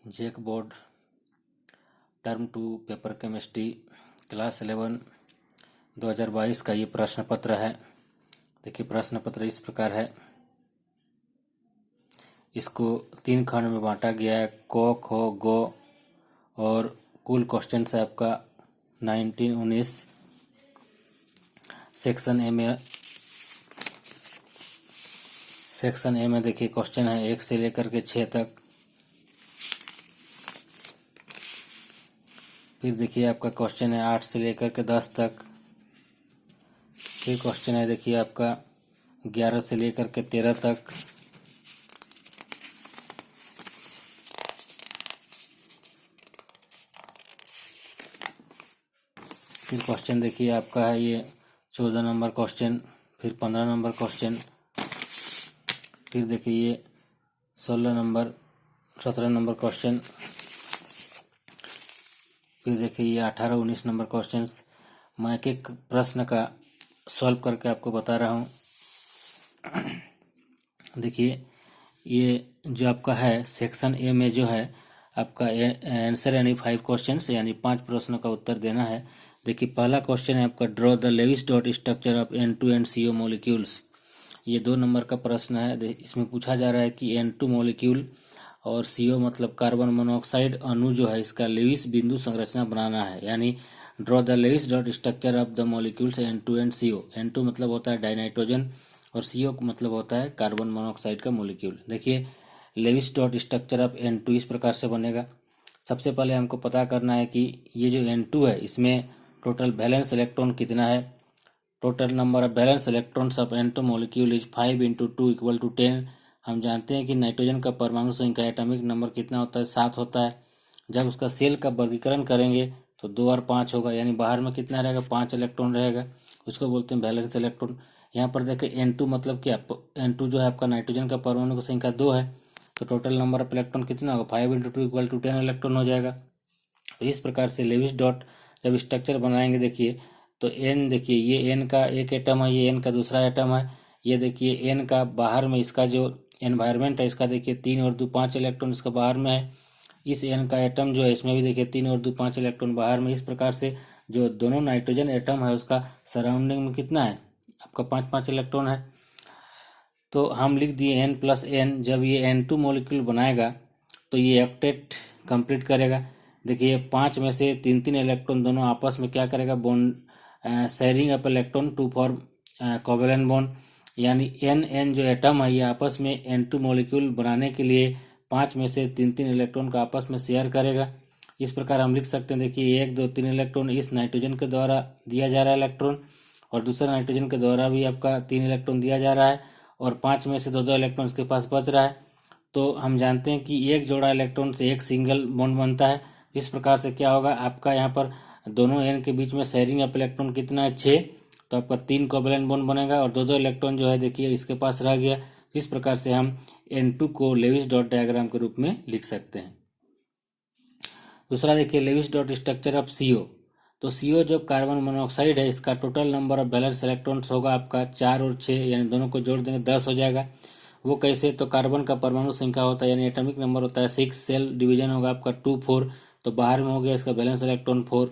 Jack board term 2 paper chemistry class 11 2022 का ये प्रश्न पत्र है। देखिए प्रश्न पत्र इस प्रकार है। इसको 3 खंड में बांटा गया है, को, खो, गो, और कुल क्वेश्चन है आपका 19-19। सेक्शन ए में देखिए क्वेश्चन है 1 से लेकर के 6 तक। फिर देखिए आपका क्वेश्चन है 8 से लेकर के 10 तक। फिर क्वेश्चन है देखिए आपका 11 से लेकर के 13 तक। फिर क्वेश्चन देखिए आपका है ये 14 नंबर क्वेश्चन। फिर 15 नंबर क्वेश्चन। फिर देखिए ये 17 नंबर क्वेश्चन। फिर देखिए ये 18-19 नंबर क्वेश्चंस। मैं एक एक प्रश्न का सॉल्व करके आपको बता रहा हूँ। देखिए ये जो आपका है सेक्शन ए में जो है आपका आंसर यानी 5 क्वेश्चंस यानी 5 प्रश्नों का उत्तर देना है। देखिए पहला क्वेश्चन है आपका draw the Lewis dot structure of N2 CO molecules. ये 2 नंबर का प्रश्न है। इसमें पूछा जा रहा है कि N2 मॉलिक्यूल और CO मतलब कार्बन मोनोऑक्साइड अणु जो है इसका लेविस बिंदु संरचना बनाना है, यानी draw the Lewis dot structure of the molecules N2 and CO। N2 मतलब होता है डाइनाइट्रोजन और CO मतलब होता है कार्बन मोनोऑक्साइड का मॉलिक्यूल। देखिए Lewis dot structure of N2 इस प्रकार से बनेगा। सबसे पहले हमको पता करना है कि ये जो N2 है इसमें टोटल वैलेंस इलेक्ट्रॉन कितना है। Total number of valence electrons of N2 molecule is 5 × 2 = 10। हम जानते हैं कि नाइट्रोजन का परमाणु संख्या एटॉमिक नंबर कितना होता है, 7 होता है। जब उसका सेल का वर्गीकरण करेंगे तो 2 और 5 होगा, यानी बाहर में कितना रहेगा, 5 इलेक्ट्रॉन रहेगा। उसको बोलते हैं वैलेंस इलेक्ट्रॉन। यहाँ पर देखिए N2 मतलब क्या, N2 जो है आपका नाइट्रोजन का परमाणु की संख्या 2 है, तो टोटल नंबर ऑफ इलेक्ट्रॉन कितना होगा, 5 × 2 = 10 इलेक्ट्रॉन हो जाएगा। तो इस प्रकार से लेविस डॉट जब स्ट्रक्चर बनाएंगे देखिए तो N देखिए ये N का एक एटम है, ये N का दूसरा एटम है। ये देखिए N का बाहर में इसका जो एनवायरनमेंट है इसका देखिए 3 और 2 5 इलेक्ट्रॉन इसका बाहर में है। इस N का एटम जो है इसमें भी देखिए 3 और 2 5 इलेक्ट्रॉन बाहर में। इस प्रकार से जो दोनों नाइट्रोजन एटम है उसका सराउंडिंग में कितना है आपका 5-5 इलेक्ट्रॉन है। तो हम लिख दिए N+N। जब ये N2 मॉलिक्यूल बनाएगा तो ये ऑक्टेट कंप्लीट करेगा। देखिए 5 में से 3-3 इलेक्ट्रॉन दोनों आपस में क्या करेगा, bond sharing of electron to form covalent bond, यानी N जो एटम है ये आपस में N2 मॉलिक्यूल बनाने के लिए 5 में से 3-3 इलेक्ट्रॉन का आपस में शेयर करेगा। इस प्रकार हम लिख सकते हैं। देखिए 1 2 3 इलेक्ट्रॉन इस नाइट्रोजन के द्वारा दिया जा रहा है इलेक्ट्रॉन, और दूसरा नाइट्रोजन के द्वारा भी आपका 3 इलेक्ट्रॉन दिया जा रहा है, और 5 में से 2-2 इलेक्ट्रॉन इसके पास बच रहा है। तो हम जानते हैं कि एक जोड़ा इलेक्ट्रॉन से एक सिंगल बॉन्ड बनता है। इस प्रकार से क्या होगा आपका यहाँ पर दोनों N के बीच में शेयरिंग ऑफ इलेक्ट्रॉन कितना है, 6। तो आपका 3 कोवेलेंट बॉन्ड बनेगा और 2-2 इलेक्ट्रॉन जो है देखिए इसके पास रह गया। इस प्रकार से हम N2 को लेविस डॉट डायग्राम के रूप में लिख सकते हैं। दूसरा देखिए Lewis dot structure of CO। तो CO जो कार्बन मोनोऑक्साइड है इसका total number of valence electrons होगा आपका 4 और 6, यानी दोनों को जोड़ देंगे 10 हो जाएगा। वो कैसे, तो कार्बन का परमाणु संख्या होता है यानी एटॉमिक नंबर होता है 6, सेल डिवीजन होगा आपका 2-4, तो बाहर में हो गया इसका वैलेंस इलेक्ट्रॉन 4।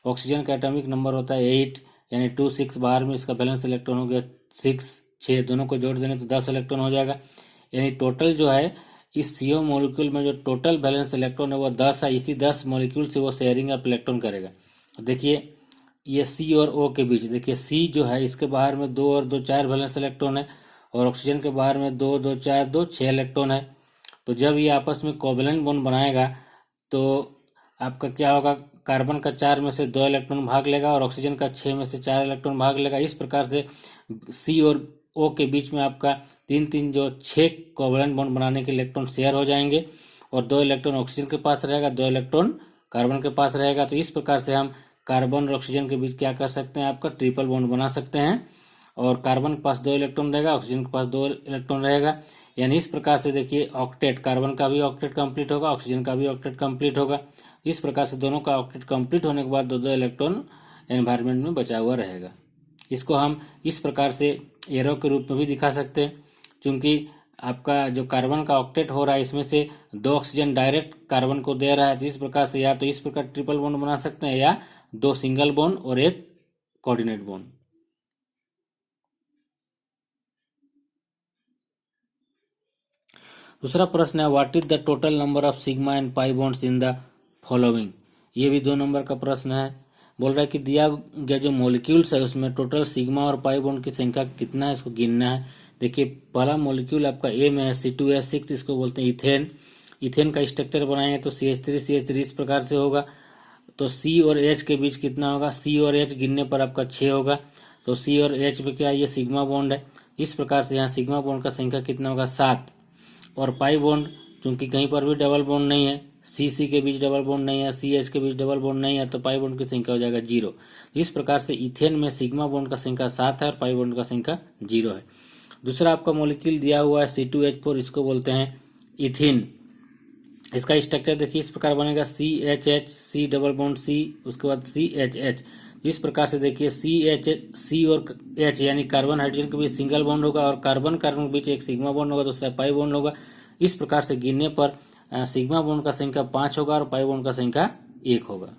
ऑक्सीजन का एटॉमिक नंबर होता है 8, यानी 2-6, बाहर में इसका वैलेंस इलेक्ट्रॉन हो गया 6, दोनों को जोड़ देंगे तो 10 इलेक्ट्रॉन हो जाएगा। यानी टोटल जो है इस CO मॉलिक्यूल में जो टोटल वैलेंस इलेक्ट्रॉन है वो 10 है। इसी 10 मॉलिक्यूल से वो शेयरिंग ऑफ इलेक्ट्रॉन करेगा। तो देखिए ये C और O के बीच देखिए C जो है इसके बाहर में 2 और 2 4 वैलेंस इलेक्ट्रॉन है, और ऑक्सीजन के बाहर में 2 2 4 2 6 इलेक्ट्रॉन है। तो जब ये आपस में कोवेलेंट बॉन्ड बनाएगा तो आपका क्या होगा, कार्बन का 4 में से 2 इलेक्ट्रॉन भाग लेगा और ऑक्सीजन का 6 में से 4 इलेक्ट्रॉन भाग लेगा। इस प्रकार से C और O के बीच में आपका 3-3 जो 6 कोवेलेंट बॉन्ड बनाने के इलेक्ट्रॉन शेयर हो जाएंगे, और 2 इलेक्ट्रॉन ऑक्सीजन के पास रहेगा, 2 इलेक्ट्रॉन कार्बन के पास रहेगा। तो इस प्रकार से हम कार्बन और ऑक्सीजन के बीच क्या कर सकते हैं, आपका ट्रिपल बॉन्ड बना सकते हैं, और कार्बन के पास 2 इलेक्ट्रॉन रहेगा, ऑक्सीजन के पास 2 इलेक्ट्रॉन रहेगा। यानी इस प्रकार से देखिए ऑक्टेट, कार्बन का भी ऑक्टेट कंप्लीट होगा, ऑक्सीजन का भी ऑक्टेट कंप्लीट होगा। इस प्रकार से दोनों का ऑक्टेट कंप्लीट होने के बाद 2-2 इलेक्ट्रॉन एनवायरनमेंट में बचा हुआ रहेगा। इसको हम इस प्रकार से एरो के रूप में भी दिखा सकते हैं, क्योंकि आपका जो कार्बन का ऑक्टेट हो रहा है इसमें से 2 ऑक्सीजन डायरेक्ट कार्बन को दे रहा है, तो इस प्रकार से या तो इस प्रकार ट्रिपल बॉन्ड बना सकते हैं या 2 सिंगल बॉन्ड और एक कोऑर्डिनेट बॉन्ड। दूसरा प्रश्न है what is the total number of sigma and pi bonds in the following. ये भी 2 नंबर का प्रश्न है। बोल रहा है कि दिया गया जो मॉलिक्यूल्स है उसमें टोटल सिग्मा और पाई बॉन्ड की संख्या कितना है, इसको गिनना है। देखिए पहला मॉलिक्यूल आपका ए में है C2H6, इसको बोलते हैं इथेन। इथेन का स्ट्रक्चर बनाएंगे तो CH3 इस प्रकार से होगा। तो C और H के बीच कितना होगा, C और H गिनने पर आपका 6 होगा। तो C और H में क्या है, ये सिग्मा बॉन्ड है। इस प्रकार से यहाँ सिग्मा बॉन्ड का संख्या कितना होगा, 7। और पाई बॉन्ड चूंकि कहीं पर भी डबल बॉन्ड नहीं है, C के बीच डबल बॉन्ड नहीं है, CH के बीच डबल बॉन्ड नहीं है, तो पाई बॉन्ड की संख्या हो जाएगा 0। इस प्रकार से इथेन में सिग्मा बॉन्ड का संख्या 7 है और पाई बॉन्ड का संख्या 0 है। दूसरा आपका मॉलिक्यूल दिया हुआ है C2H4, इसको बोलते हैं इथिन। इसका स्ट्रक्चर देखिए इस प्रकार बनेगा CHH, C double bond C, उसके बाद CHH। इस प्रकार से देखिए C और H यानी कार्बन हाइड्रोजन के बीच सिंगल बॉन्ड होगा और कार्बन कार्बन के बीच एक सिग्मा बॉन्ड होगा, दूसरा पाई बॉन्ड होगा। इस प्रकार से गिनने पर सिग्मा बॉन्ड का संख्या 5 होगा और पाई बॉन्ड का संख्या 1 होगा।